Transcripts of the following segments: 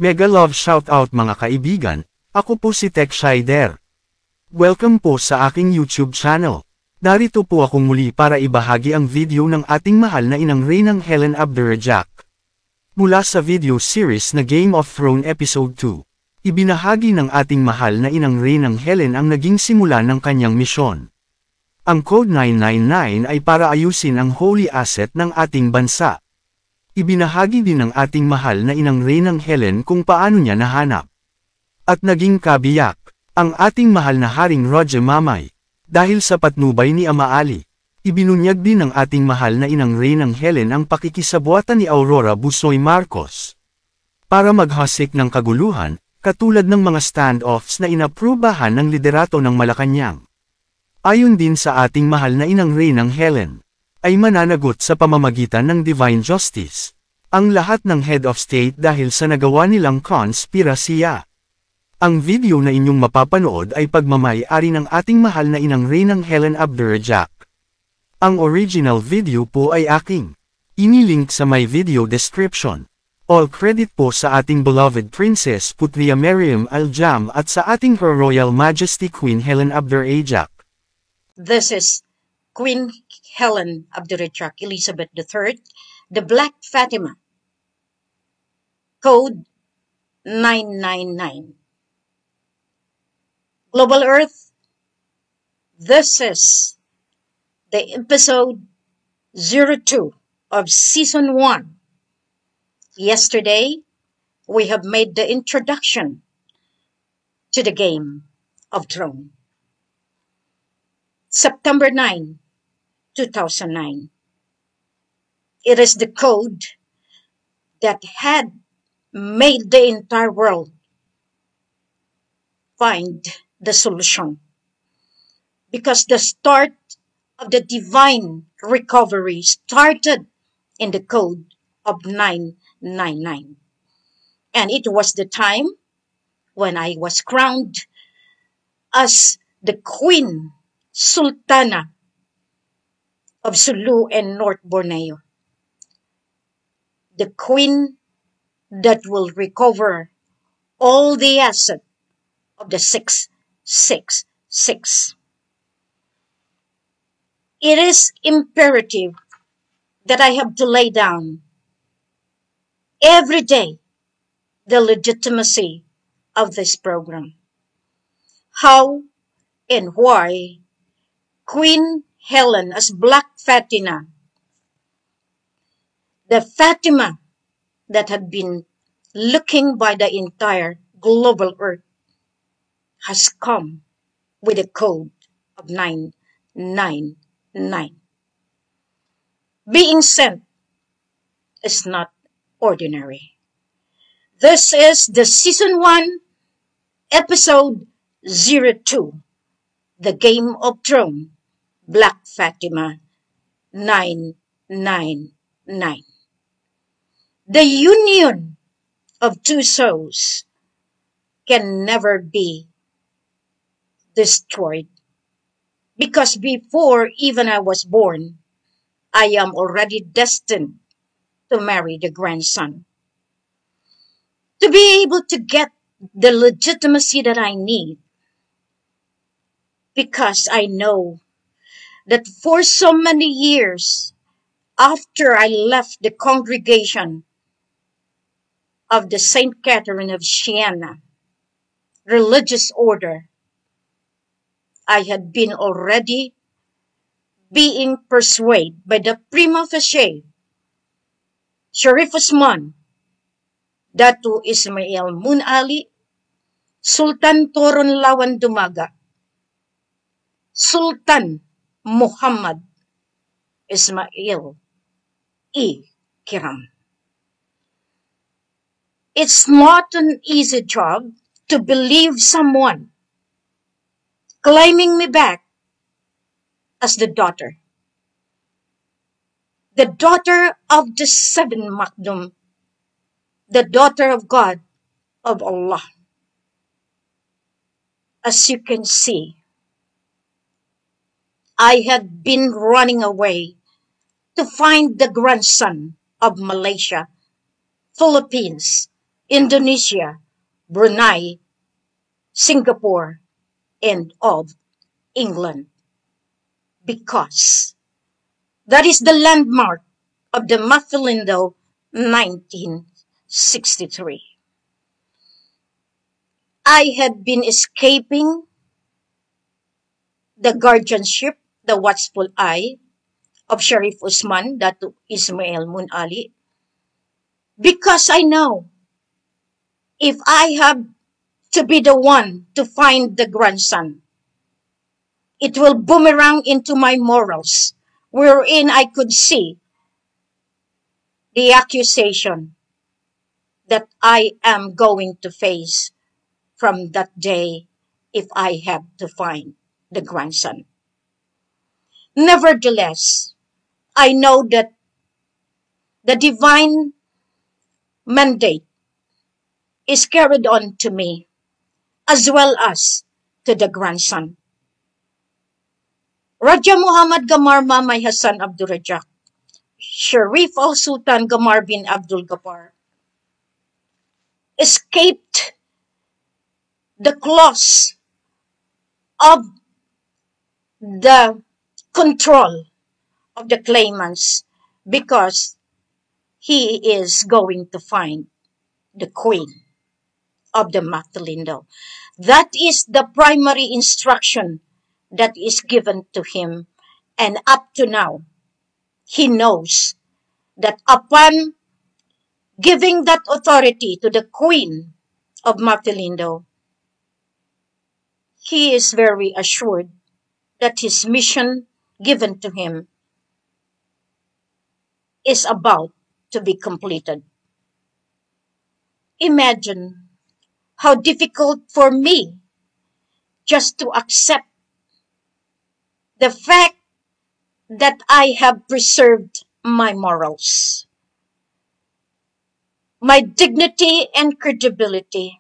Mega love shoutout mga kaibigan, ako po si Tech Shider. Welcome po sa aking YouTube channel. Narito po akong muli para ibahagi ang video ng ating mahal na inang Reynang Helen Abdurajak. Mula sa video series na Game of Thrones Episode 2, ibinahagi ng ating mahal na inang Reynang Helen ang naging simula ng kanyang misyon. Ang Code 999 ay para ayusin ang holy asset ng ating bansa. Ibinahagi din ng ating mahal na inang Reynang Helen kung paano niya nahanap. At naging kabiyak, ang ating mahal na Haring Rhadaa Mamay, dahil sa patnubay ni Ama Ali. Ibinunyag din ng ating mahal na inang Reynang Helen ang pakikisabuatan ni Aurora Busoy Marcos. Para maghasik ng kaguluhan, katulad ng mga standoffs na inaprubahan ng liderato ng Malacanang. Ayon din sa ating mahal na inang Reynang Helen, ay mananagot sa pamamagitan ng divine justice, ang lahat ng head of state dahil sa nagawa nilang konspirasiya. Ang video na inyong mapapanood ay pagmamay-ari ng ating mahal na inang Reynang Helen Abdurajak. Ang original video po ay aking inilink sa my video description. All credit po sa ating beloved Princess Putria Miriam Aljam at sa ating Her Royal Majesty Queen Helen Abdurajak. This is Queen Helen Abdurajak Elizabeth III, the Black Fatima. Code 999. Global Earth, this is the episode 02 of Season 1. Yesterday, we have made the introduction to the Game of Thrones. September 9, 2009. It is the code that had made the entire world find the solution. Because the start of the divine recovery started in the code of 999. And it was the time when I was crowned as the Queen Sultana of Sulu and North Borneo. The queen that will recover all the asset of the 666. It is imperative that I have to lay down every day the legitimacy of this program. How and why Queen Helen as Black Fatima, the Fatima that had been looking by the entire global earth, has come with a code of 999. Being sent is not ordinary. This is the Season 1, Episode 02, The Game of Thrones, Black Fatima 999. The union of two souls can never be destroyed, because before even I was born, I am already destined to marry the grandson. To be able to get the legitimacy that I need, because I know that for so many years after I left the congregation of the Saint Catherine of Siena religious order, I had been already being persuaded by the prima facie Sharif Osman, Datu Ismail Mun Ali, Sultan Toron Lawan Dumaga, Sultan Muhammad Ismail E. Kiram. It's not an easy job to believe someone claiming me back as the daughter of the seven Makdum, the daughter of God, of Allah. As you can see, I had been running away to find the grandson of Malaysia, Philippines, Indonesia, Brunei, Singapore, and of England. Because that is the landmark of the Mafelinto 1963. I had been escaping the guardianship, the watchful eye of Sharif Usman, Datu Ismail Mun Ali, because I know if I have to be the one to find the grandson, it will boomerang into my morals, wherein I could see the accusation that I am going to face from that day if I have to find the grandson. Nevertheless, I know that the divine mandate is carried on to me as well as to the grandson. Raja Muhammad Gamar Mamay Hassan Abdurajak, Sharif al-Sultan Gamar bin Abdul Ghaffar, escaped the claws of the control of the claimants because he is going to find the queen of the Mafelinto. That is the primary instruction that is given to him, and up to now, he knows that upon giving that authority to the queen of Mafelinto, he is very assured that his mission given to him is about to be completed. Imagine how difficult for me just to accept the fact that I have preserved my morals, my dignity and credibility.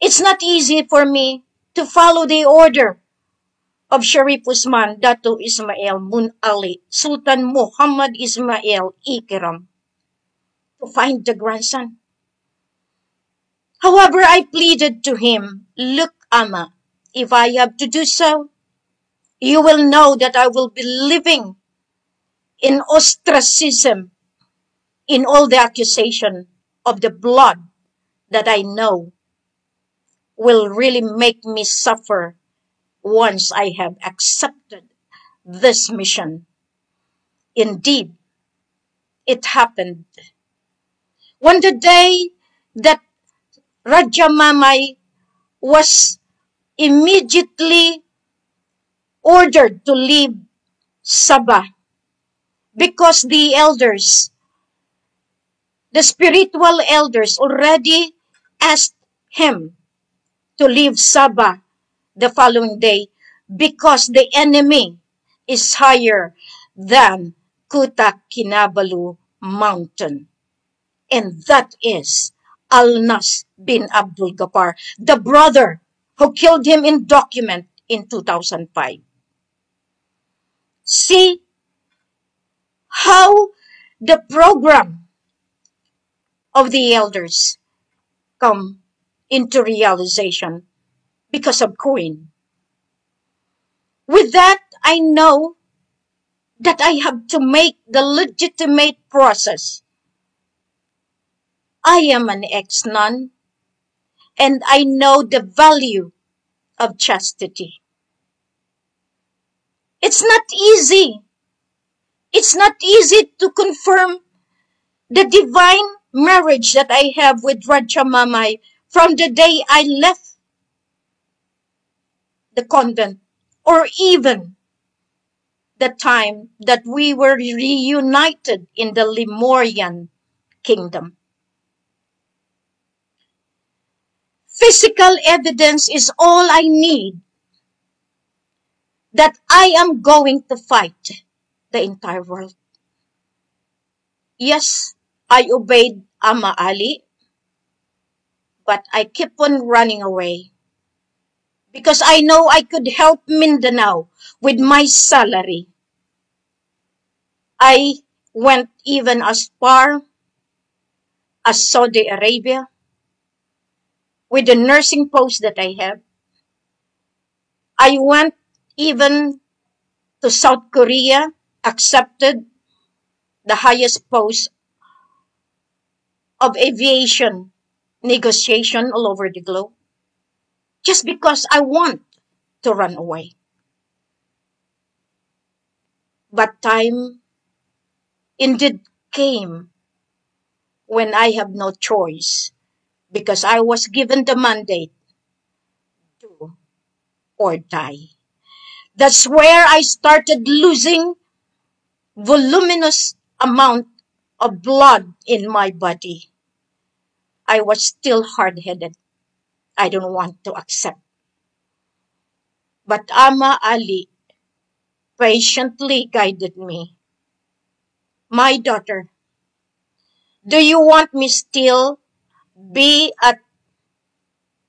It's not easy for me to follow the order of Sharif Usman, Datu Ismail Mun Ali, Sultan Muhammad Ismail Ikram, to find the grandson. However, I pleaded to him, look, Ama, if I have to do so, you will know that I will be living in ostracism in all the accusation of the blood that I know will really make me suffer once I have accepted this mission. Indeed, it happened. When the day that Raja Mamay was immediately ordered to leave Sabah because the elders, the spiritual elders, already asked him to leave Sabah the following day because the enemy is higher than Kuta Kinabalu mountain. And that is Al-Nas bin Abdul Ghaffar, the brother who killed him in document in 2005. See how the program of the elders come into realization because of Queen. With that, I know that I have to make the legitimate process. I am an ex-nun, and I know the value of chastity. It's not easy. It's not easy to confirm the divine marriage that I have with Raja Mamay from the day I left the convent, or even the time that we were reunited in the Lemurian kingdom. Physical evidence is all I need that I am going to fight the entire world. Yes, I obeyed Ama Ali, but I kept on running away because I know I could help Mindanao with my salary. I went even as far as Saudi Arabia with the nursing post that I have. I went even to South Korea, accepted the highest post of aviation negotiation all over the globe, just because I want to run away. But time indeed came when I have no choice, because I was given the mandate do or die. That's where I started losing voluminous amount of blood in my body. I was still hard-headed. I don't want to accept. But Ama Ali patiently guided me. My daughter, do you want me still be at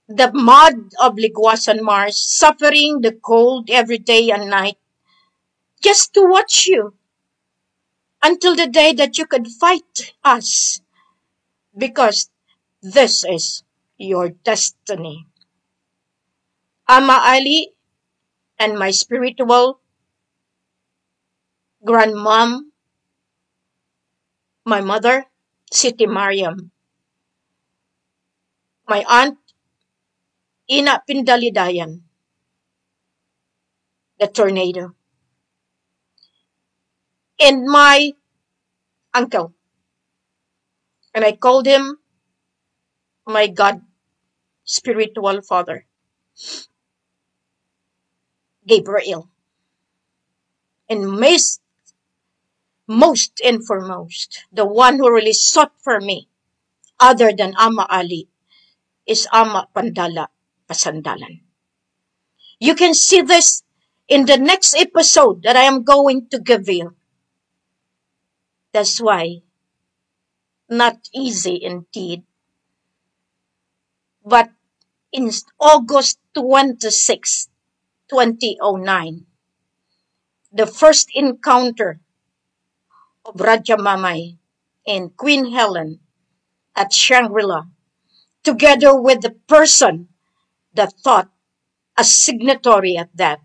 the mud of Ligwasan Mars, suffering the cold every day and night, just to watch you until the day that you could fight us? Because this is your destiny. Ama Ali and my spiritual grandmom, my mother, Siti Mariam, my aunt, Ina Pindalidayan, the tornado, and my uncle. And I called him my God spiritual father, Gabriel. And most and foremost, the one who really sought for me, other than Ama Ali, is Ama Pandala Pasandalan. You can see this in the next episode that I am going to give you. That's why, not easy indeed. But in August 26, 2009, the first encounter of Raja Mamay and Queen Helen at Shangri-La, together with the person that thought a signatory at that,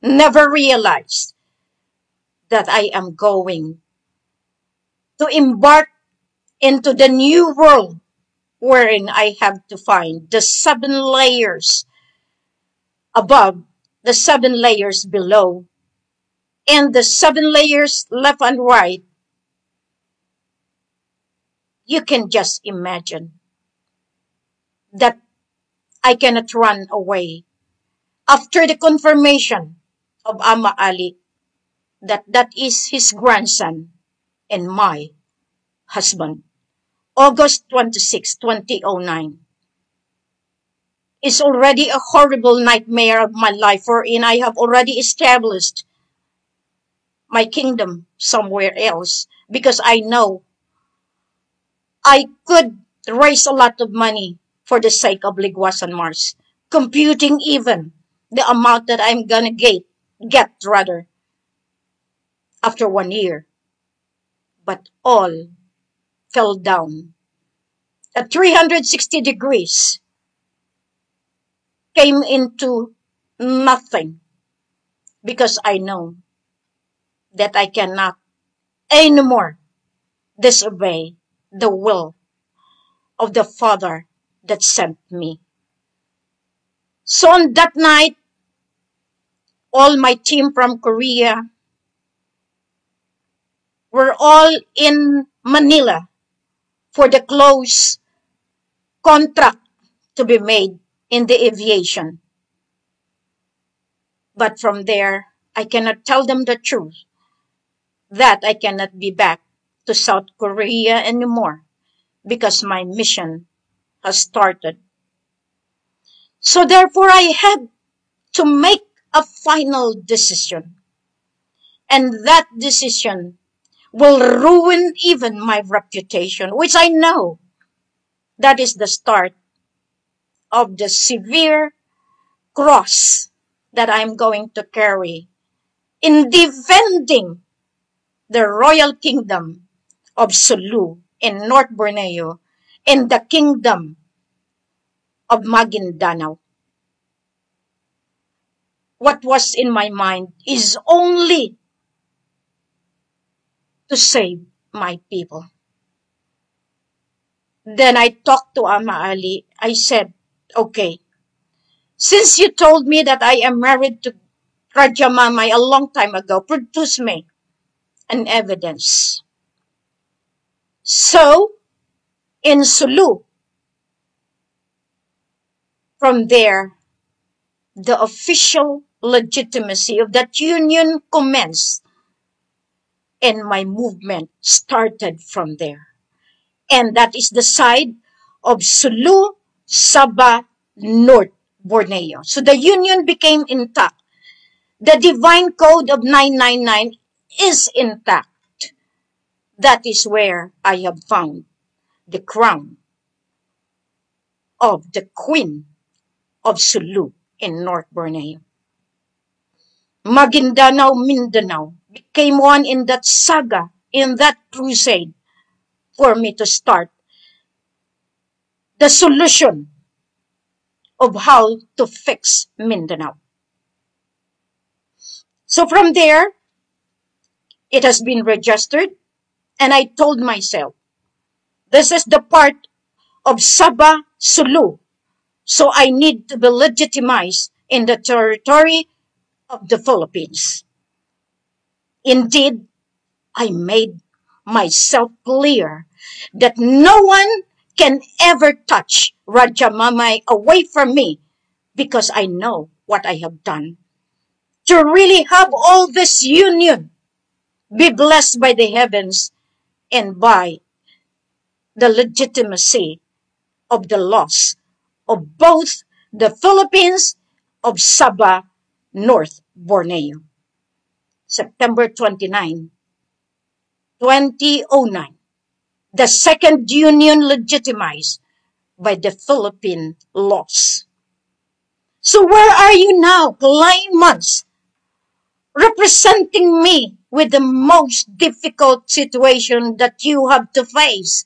never realized that I am going to embark into the new world wherein I have to find the 7 layers above, the 7 layers below, and the 7 layers left and right. You can just imagine that I cannot run away after the confirmation of Ama Ali that that is his grandson and my husband. August 26, 2009 is already a horrible nightmare of my life, wherein I have already established my kingdom somewhere else, because I know I could raise a lot of money for the sake of Ligwasan Mars, computing even the amount that I'm gonna get rather, after 1 year. But all fell down at 360 degrees, came into nothing, because I know that I cannot anymore disobey the will of the Father that sent me. So on that night, all my team from Korea were all in Manila for the close contract to be made in the aviation. But from there, I cannot tell them the truth that I cannot be back to South Korea anymore, because my mission has started. So therefore, I had to make a final decision. And that decision will ruin even my reputation, which I know that is the start of the severe cross that I'm going to carry in defending the royal kingdom of Sulu in North Borneo in the kingdom of Maguindanao. What was in my mind is only to save my people. Then I talked to Ama Ali. I said, okay, since you told me that I am married to Raja Mamay a long time ago, produce me an evidence. So, in Sulu, from there, the official legitimacy of that union commenced, and my movement started from there. And that is the side of Sulu, Sabah, North Borneo. So the union became intact. The divine code of 999 is intact. That is where I have found the crown of the Queen of Sulu in North Borneo. Maguindanao, Mindanao became one in that saga, in that crusade, for me to start the solution of how to fix Mindanao. So from there, it has been registered, and I told myself, this is the part of Sabah, Sulu, so I need to be legitimized in the territory of the Philippines. Indeed, I made myself clear that no one can ever touch Raja Mamay away from me, because I know what I have done. To really have all this union be blessed by the heavens and by the legitimacy of the laws of both the Philippines of Sabah, North Borneo. September 29, 2009. The second union legitimized by the Philippine laws. So where are you now, claimants, representing me with the most difficult situation that you have to face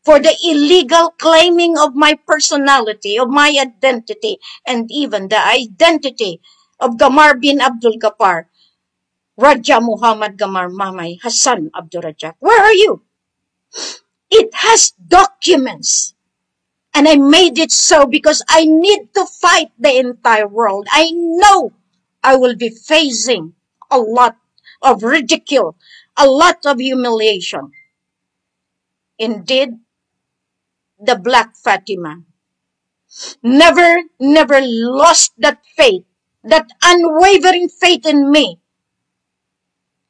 for the illegal claiming of my personality, of my identity, and even the identity of Gamar bin Abdul Gapar, Raja Muhammad Gamar Mamay Hassan Abdurajak? Where are you? It has documents. And I made it so because I need to fight the entire world. I know I will be facing a lot of ridicule, a lot of humiliation. Indeed, the Black Fatima never lost that faith, that unwavering faith in me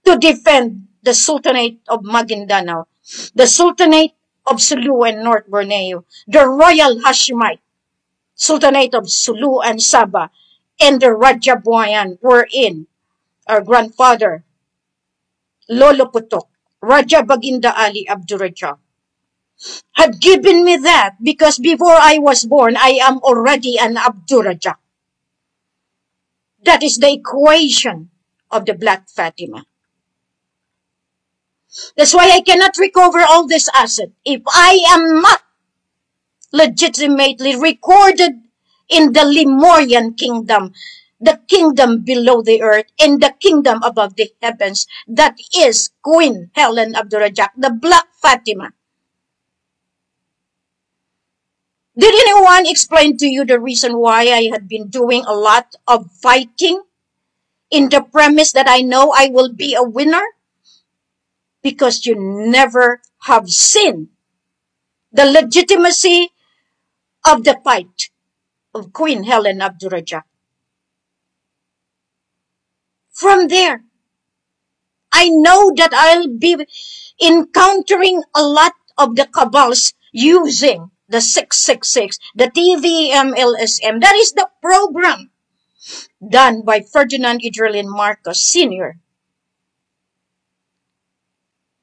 to defend the Sultanate of Maguindanao, the Sultanate of Sulu and North Borneo, the Royal Hashemite Sultanate of Sulu and Sabah, and the Raja Buayan wherein our grandfather, Lolo Putok, Raja Baginda Ali Abdurajak, had given me that, because before I was born, I am already an Abdurajak. That is the equation of the Black Fatima. That's why I cannot recover all this asset if I am not legitimately recorded in the Lemurian kingdom, the kingdom below the earth, and the kingdom above the heavens. That is Queen Helen Abdurajak, the Black Fatima. Did anyone explain to you the reason why I had been doing a lot of fighting in the premise that I know I will be a winner? Because you never have seen the legitimacy of the fight of Queen Helen Abdurajak. From there, I know that I'll be encountering a lot of the cabals using the 666, the TVM LSM. That is the program done by Ferdinand Idrelin Marcos Sr.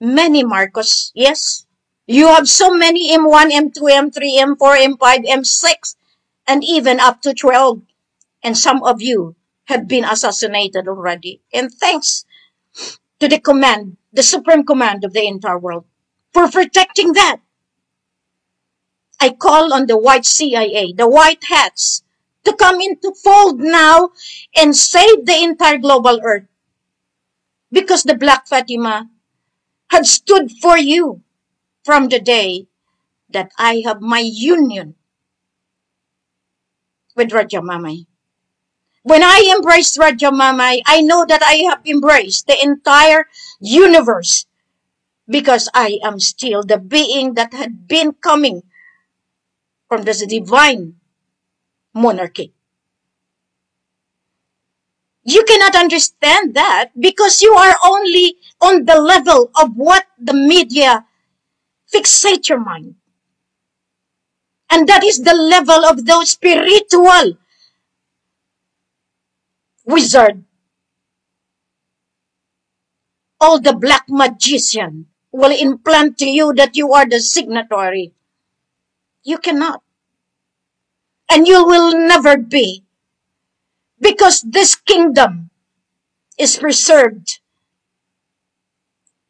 Many Marcos, yes. You have so many M1, M2, M3, M4, M5, M6, and even up to 12. And some of you have been assassinated already. And thanks to the command, the supreme command of the entire world, for protecting that. I call on the white CIA, the white hats, to come into fold now and save the entire global earth. Because the Black Fatima had stood for you from the day that I have my union with Raja Mamay. When I embraced Raja Mamay, I know that I have embraced the entire universe because I am still the being that had been coming from the divine monarchy. You cannot understand that because you are only on the level of what the media fixate your mind. And that is the level of those spiritual wizard. All the black magician will implant to you that you are the signatory. You cannot. And you will never be. Because this kingdom is preserved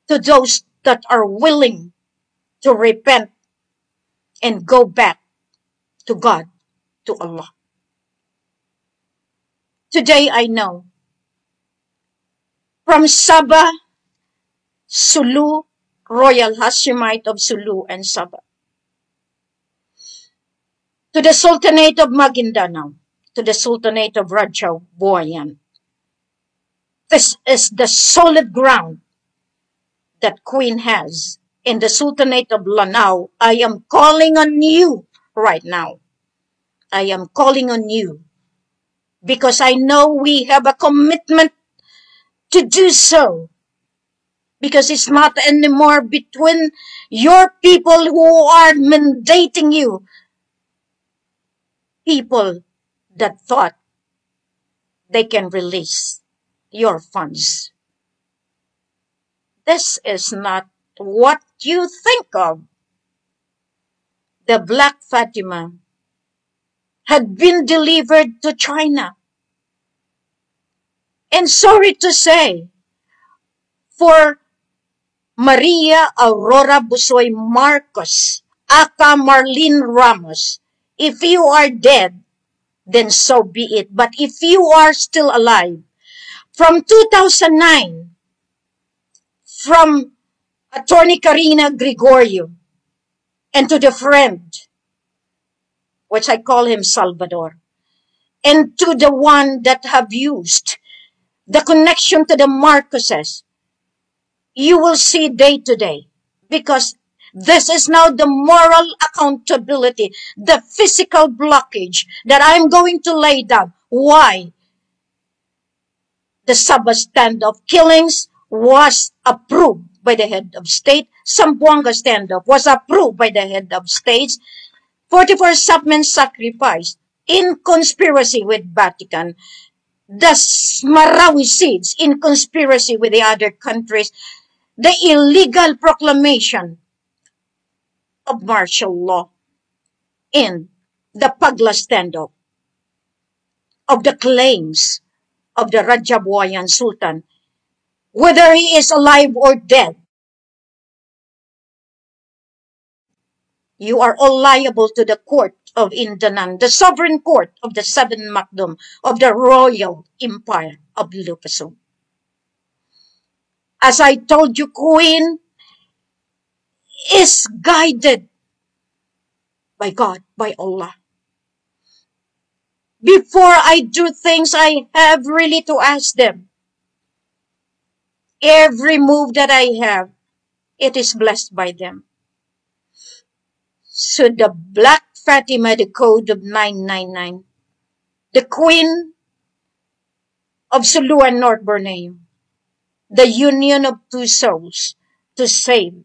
to those that are willing to repent and go back to God, to Allah. Today I know from Sabah, Sulu, Royal Hashemite of Sulu and Sabah, to the Sultanate of Maguindanao, to the Sultanate of Rajau Buayan. This is the solid ground that Queen has. In the Sultanate of Lanao, I am calling on you right now. I am calling on you because I know we have a commitment to do so. Because it's not anymore between your people who are mandating you. People that thought they can release your funds. This is not what you think of. The Black Fatima had been delivered to China. And sorry to say, for Maria Aurora Busoy Marcos, aka Marlene Ramos, if you are dead, then so be it. But if you are still alive, from 2009, from Attorney Karina Gregorio, and to the friend, which I call him Salvador, and to the one that have used the connection to the Marcoses, you will see day to day, because this is now the moral accountability, the physical blockage that I'm going to lay down. Why? The SAF Standoff killings was approved by the head of state. Zamboanga Standoff was approved by the head of states. 44 Sapmen sacrificed in conspiracy with Vatican. The Marawi seeds in conspiracy with the other countries. The illegal proclamation of martial law in the Pagla Standoff, of the claims of the Rajabuayan Sultan, whether he is alive or dead. You are all liable to the court of Indanan, the sovereign court of the Seven Makdum of the Royal Empire of Lupasum. As I told you, Queen is guided by God, by Allah. Before I do things, I have really to ask them. Every move that I have, it is blessed by them. So the Black Fatima, the code of 999, the Queen of Sulu and North Borneo, the union of two souls to save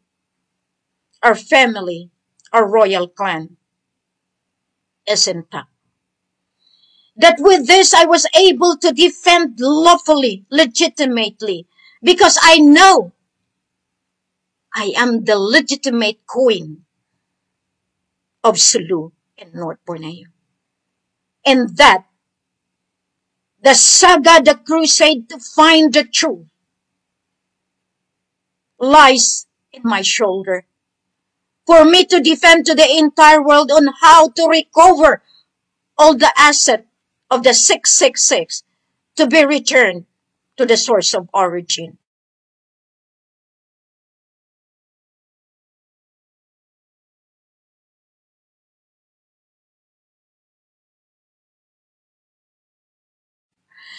our family, our royal clan, is intact. That with this I was able to defend lawfully, legitimately, because I know I am the legitimate queen of Sulu and North Borneo. And that the saga, the crusade to find the truth, lies in my shoulder. for me to defend to the entire world on how to recover all the asset of the 666 to be returned to the source of origin.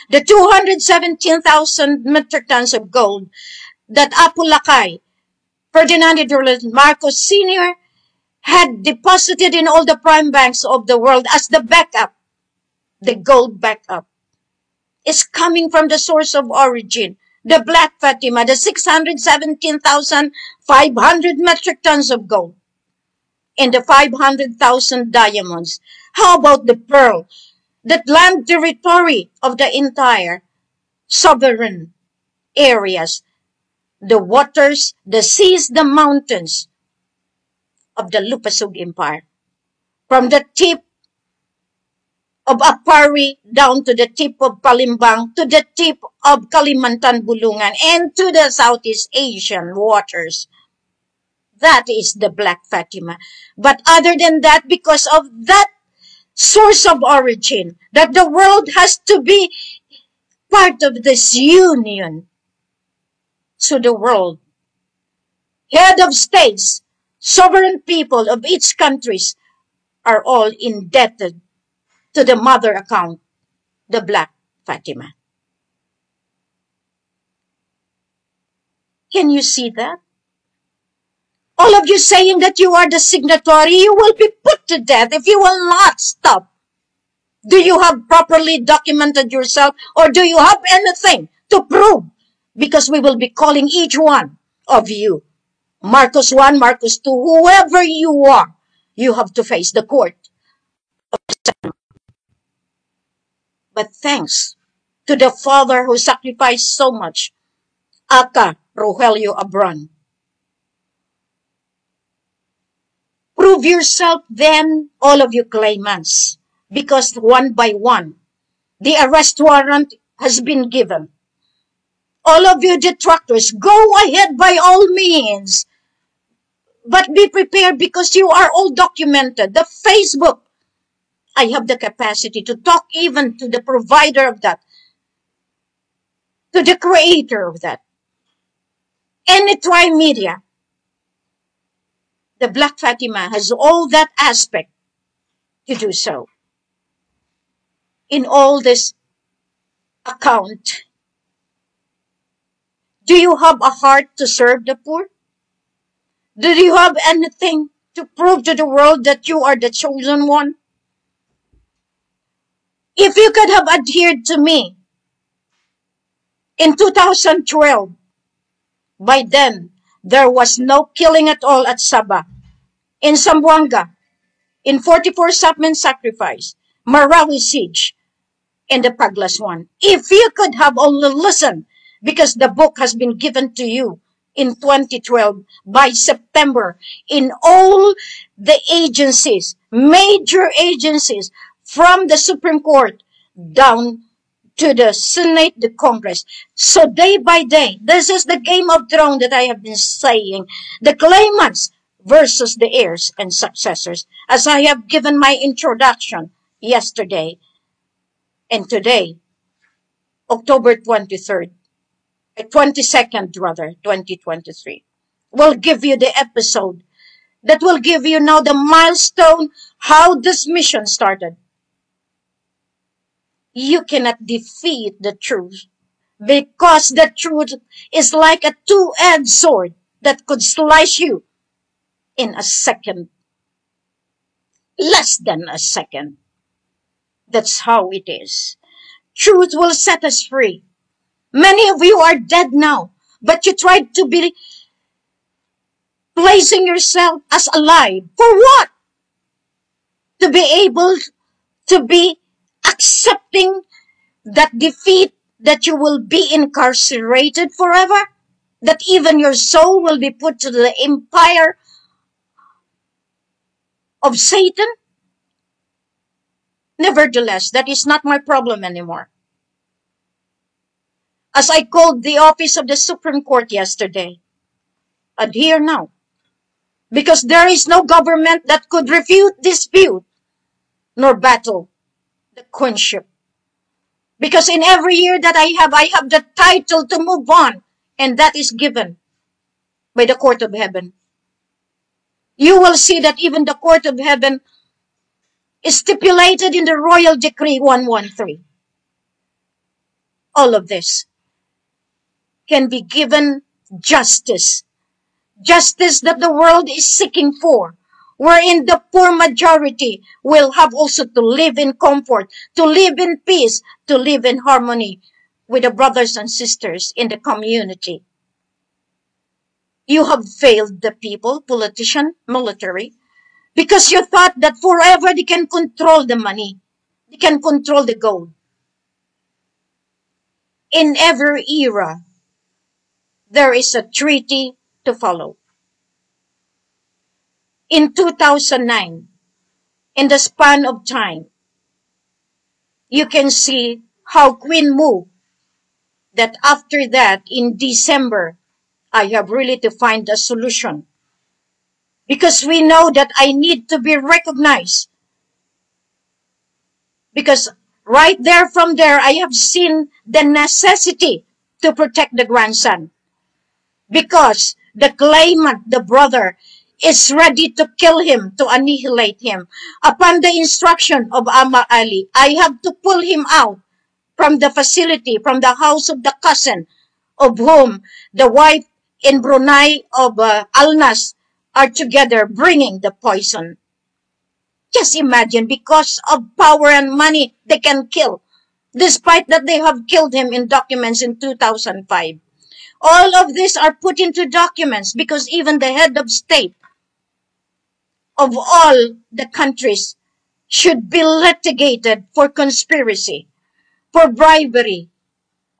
The 217,000 metric tons of gold that Apu Lakay, Ferdinand Marcos Sr. had deposited in all the prime banks of the world as the backup, the gold backup, is coming from the source of origin, the Black Fatima, the 617,500 metric tons of gold, and the 500,000 diamonds. How about the pearl, that land territory of the entire sovereign areas, the waters, the seas, the mountains of the Lupasug Empire, from the tip of Apari down to the tip of Palimbang, to the tip of Kalimantan Bulungan, and to the Southeast Asian waters. That is the Black Fatima. But other than that, because of that source of origin, that the world has to be part of this union. So the world, head of states, sovereign people of each countries are all indebted to the mother account, the Black Fatima. Can you see that? All of you saying that you are the signatory, you will be put to death if you will not stop. Do you have properly documented yourself, or do you have anything to prove? Because we will be calling each one of you, Marcos 1, Marcos 2, whoever you are, you have to face the court. But thanks to the father who sacrificed so much, Aka Rogelio Abran. Prove yourself then, all of you claimants, because one by one, the arrest warrant has been given. All of you detractors, go ahead by all means. But be prepared, because you are all documented. The Facebook, I have the capacity to talk even to the provider of that, to the creator of that. Any tri-media, the Black Fatima has all that aspect to do so. In all this account, do you have a heart to serve the poor? Do you have anything to prove to the world that you are the chosen one? If you could have adhered to me in 2012, by then, there was no killing at all at Sabah, in Zamboanga, in 44 Sapmen sacrifice, Marawi siege, and the Paglas one. If you could have only listened, because the book has been given to you in 2012 by September, in all the agencies, major agencies, from the Supreme Court down to the Senate, the Congress. So day by day, this is the Game of Thrones that I have been saying. The claimants versus the heirs and successors. As I have given my introduction yesterday and today, October 22nd, 2023, will give you the episode that will give you now the milestone, how this mission started. You cannot defeat the truth, because the truth is like a two-edged sword that could slice you in a second, less than a second. That's how it is. Truth will set us free. Many of you are dead now, but you tried to be placing yourself as alive. For what? To be able to be accepting that defeat, that you will be incarcerated forever, that even your soul will be put to the empire of Satan. Nevertheless, that is not my problem anymore. As I called the office of the Supreme Court yesterday, adhere now. Because there is no government that could refute, dispute, nor battle the queenship. Because in every year that I have the title to move on, and that is given by the court of heaven. You will see that even the court of heaven is stipulated in the Royal Decree 113. All of this can be given justice. Justice that the world is seeking for, wherein the poor majority will have also to live in comfort, to live in peace, to live in harmony with the brothers and sisters in the community. You have failed the people, politician, military, because you thought that forever they can control the money. They can control the gold. In every era, there is a treaty to follow. In 2009, in the span of time, you can see how Queen moved, that after that, in December, I have really to find a solution. Because we know that I need to be recognized. Because right there from there, I have seen the necessity to protect the grandson. Because the claimant, the brother, is ready to kill him, to annihilate him. Upon the instruction of Ama Ali, I have to pull him out from the facility, from the house of the cousin, of whom the wife in Brunei of Alnas are together bringing the poison. Just imagine, because of power and money, they can kill, despite that they have killed him in documents in 2005. All of these are put into documents because even the head of state of all the countries should be litigated for conspiracy, for bribery.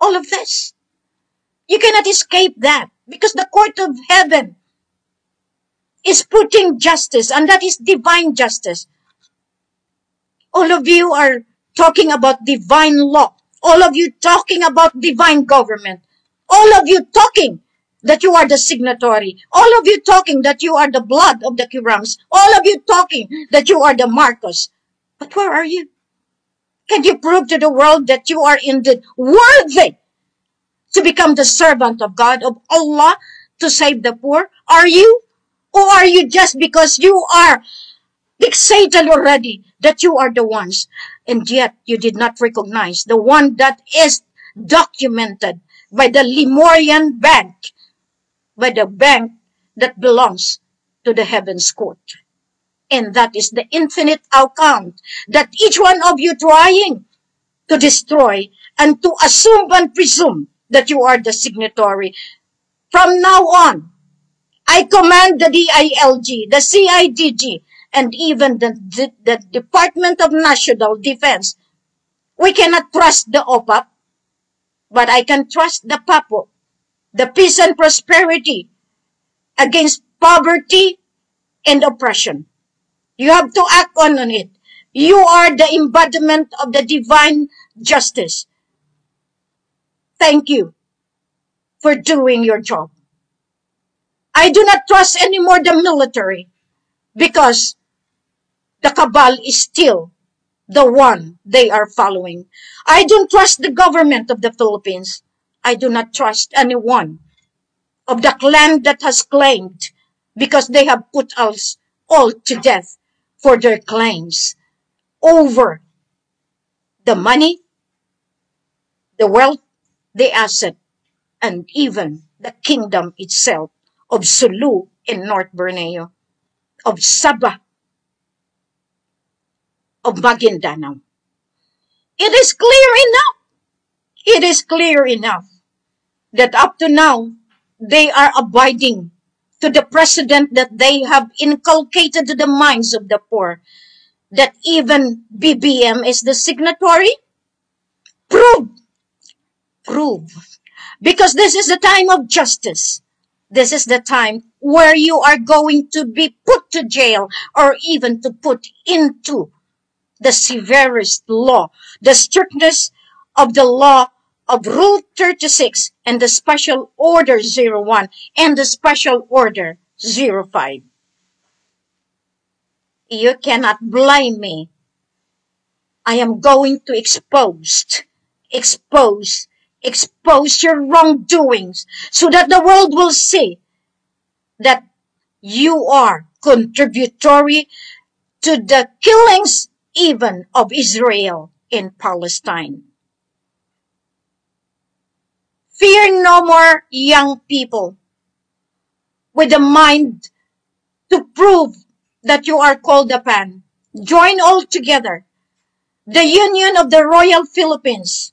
All of this. You cannot escape that because the court of heaven is putting justice, and that is divine justice. All of you are talking about divine law. All of you talking about divine government. All of you talking that you are the signatory. All of you talking that you are the blood of the Kirams. All of you talking that you are the Marcos. But where are you? Can you prove to the world that you are indeed worthy to become the servant of God, of Allah, to save the poor? Are you? Or are you just because you are fixated already that you are the ones, and yet you did not recognize the one that is documented by the Lemurian Bank, by the bank that belongs to the heavens court. And that is the infinite account that each one of you trying to destroy and to assume and presume that you are the signatory. From now on, I command the DILG, the CIDG, and even the Department of National Defense. We cannot trust the OPAP, but I can trust the PAPO, the peace and prosperity against poverty and oppression. You have to act on it. You are the embodiment of the divine justice. Thank you for doing your job. I do not trust anymore the military because the cabal is still the one they are following. I don't trust the government of the Philippines. I do not trust anyone of the clan that has claimed, because they have put us all to death for their claims over the money, the wealth, the asset, and even the kingdom itself of Sulu in North Borneo, of Sabah, of Maguindanao. It is clear enough. It is clear enough that up to now, they are abiding to the precedent that they have inculcated to the minds of the poor, that even BBM is the signatory. Prove. Because this is the time of justice. This is the time where you are going to be put to jail or even to put into the severest law, the strictness of the law of Rule 36 and the Special Order 01 and the Special Order 05. You cannot blame me. I am going to expose your wrongdoings so that the world will see that you are contributory to the killings even of Israel in Palestine. Fear no more, young people, with a mind to prove that you are called upon. Join all together the Union of the Royal Philippines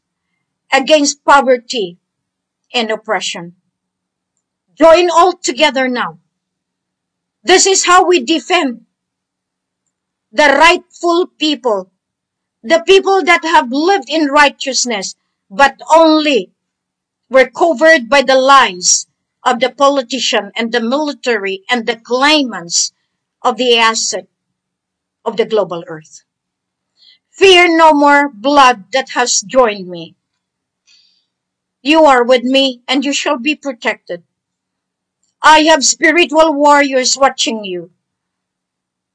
against poverty and oppression. Join all together now. This is how we defend the rightful people, the people that have lived in righteousness, but only were covered by the lies of the politician and the military and the claimants of the asset of the global earth. Fear no more blood that has joined me. You are with me and you shall be protected. I have spiritual warriors watching you.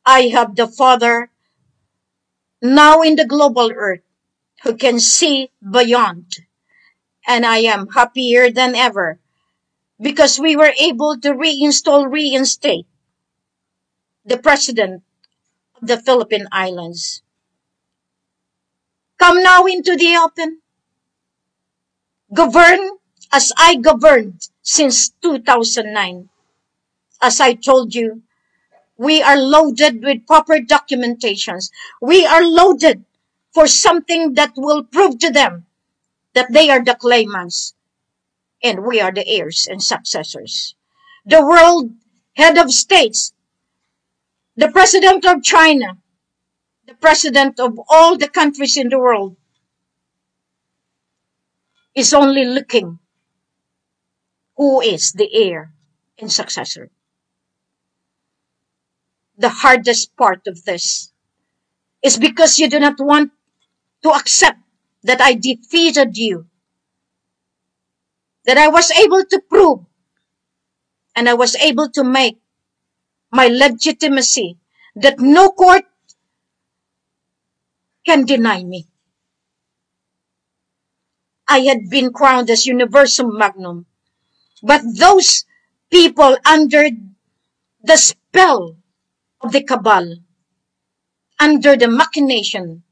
I have the Father now in the global earth who can see beyond. And I am happier than ever because we were able to reinstate the President of the Philippine Islands. Come now into the open. Govern as I governed since 2009. As I told you, we are loaded with proper documentations. We are loaded for something that will prove to them that they are the claimants and we are the heirs and successors. The world head of states, the president of China, the president of all the countries in the world is only looking who is the heir and successor. The hardest part of this is because you do not want to accept that I defeated you, that I was able to prove and I was able to make my legitimacy that no court can deny me. I had been crowned as Universum Magnum, but those people under the spell of the cabal, under the machination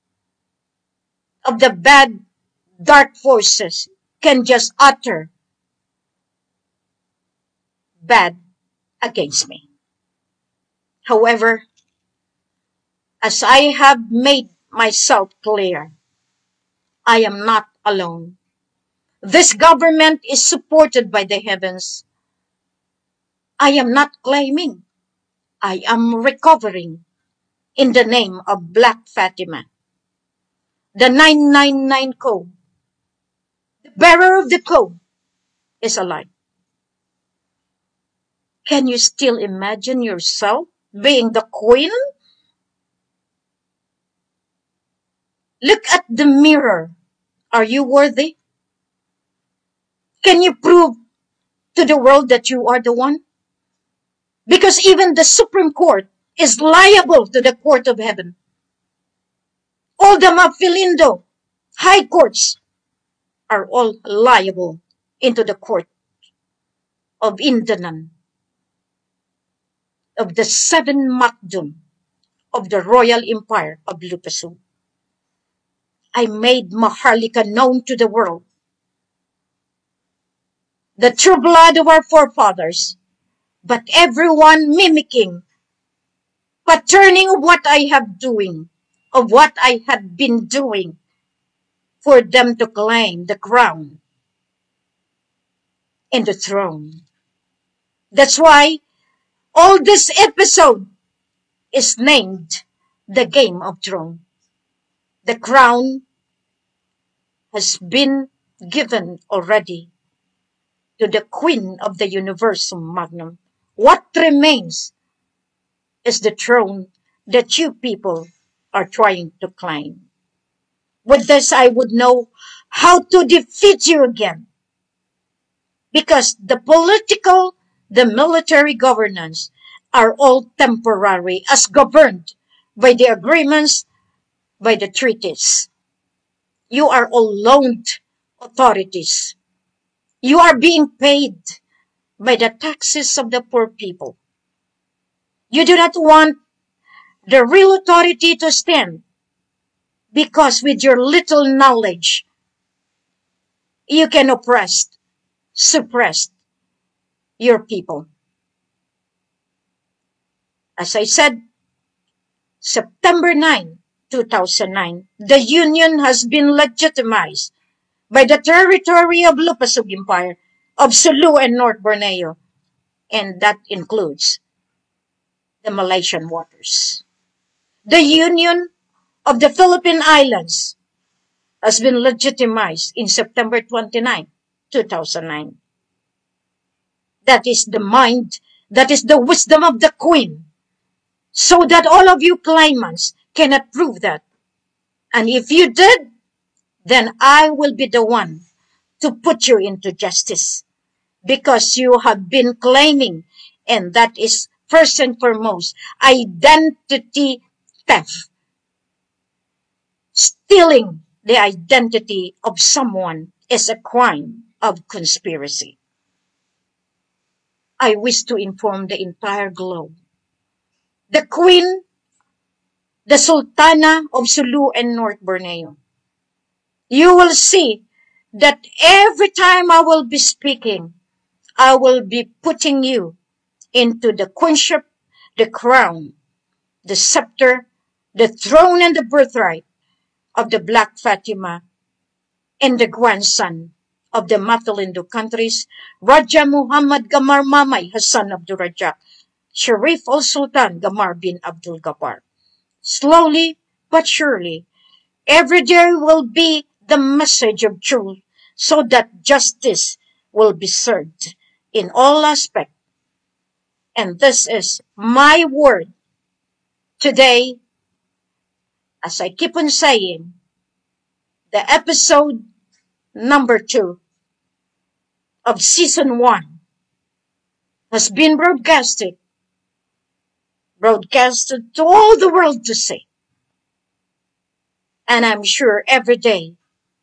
of the bad dark forces, can just utter bad against me. However, as I have made myself clear, I am not alone. This government is supported by the heavens. I am not claiming. I am recovering in the name of Black Fatima. The 999 code, the bearer of the code, is alive. Can you still imagine yourself being the queen? Look at the mirror. Are you worthy? Can you prove to the world that you are the one? Because even the Supreme Court is liable to the Court of Heaven. All the Mapilindo high courts are all liable into the Court of Indanan, of the seven Makdum of the Royal Empire of Lupasu. I made Maharlika known to the world. The true blood of our forefathers, but everyone mimicking, patterning of what I have doing, of what I had been doing, for them to claim the crown and the throne. That's why all this episode is named the Game of Thrones. The crown has been given already to the Queen of the Universum Magnum. What remains is the throne that you people are trying to claim. With this, I would know how to defeat you again. Because the political, the military governance are all temporary as governed by the agreements, by the treaties. You are all loaned authorities. You are being paid by the taxes of the poor people. You do not want the real authority to stand because with your little knowledge, you can oppress, suppress your people. As I said, September 9, 2009, the Union has been legitimized by the territory of Lupasug Empire, of Sulu and North Borneo, and that includes the Malaysian waters. The Union of the Philippine Islands has been legitimized in September 29, 2009. That is the mind, that is the wisdom of the Queen, so that all of you claimants cannot prove that. And if you did, then I will be the one to put you into justice, because you have been claiming, and that is first and foremost, identity theft. Stealing the identity of someone is a crime of conspiracy. I wish to inform the entire globe. The Queen, the Sultana of Sulu and North Borneo, you will see that every time I will be speaking, I will be putting you into the queenship, the crown, the scepter, the throne and the birthright of the Black Fatima and the grandson of the Matalindo countries, Raja Muhammad Gamar Mamay Hassan Abdurajak, Sharif al-Sultan Gamar bin Abdul Ghaffar. Slowly but surely, every day will be the message of truth, so that justice will be served in all aspects. And this is my word today, as I keep on saying, the episode number 2 of season 1 has been broadcasted to all the world to see. And I'm sure every day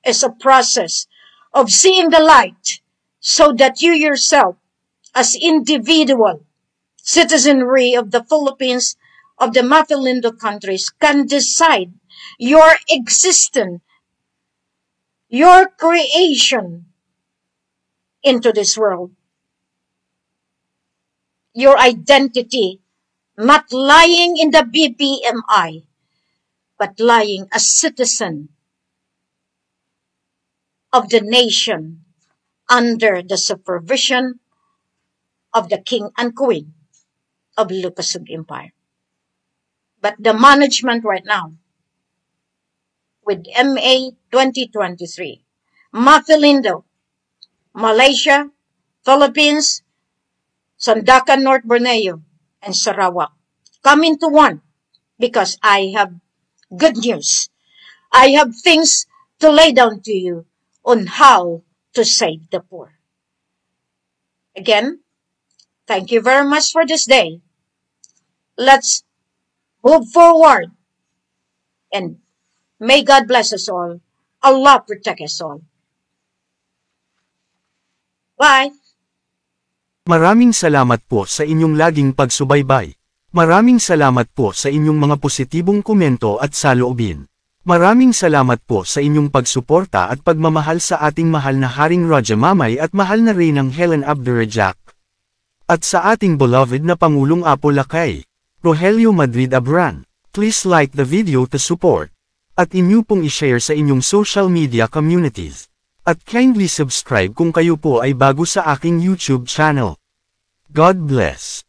is a process of seeing the light, so that you yourself, as individual citizenry of the Philippines, of the Matalindo countries, can decide your existence, your creation into this world. Your identity not lying in the BBMI, but lying as citizen of the nation under the supervision of the King and Queen of Lupasug Empire. But the management right now, with MA 2023, Matalindo, Malaysia, Philippines, Sandakan, North Borneo, and Sarawak come into one, because I have good news. I have things to lay down to you on how to save the poor. Again, thank you very much for this day. Let's move forward, and may God bless us all. Allah protect us all. Bye! Maraming salamat po sa inyong laging pagsubaybay. Maraming salamat po sa inyong mga positibong komento at saloobin. Maraming salamat po sa inyong pagsuporta at pagmamahal sa ating mahal na Haring Raja Mamay at mahal na Reynang Helen Abdurajak. At sa ating beloved na Pangulong Apo Lakay, Rogelio Madrid Abran. Please like the video to support. At inyo pong ishare sa inyong social media communities. At kindly subscribe kung kayo po ay bago sa aking YouTube channel. God bless.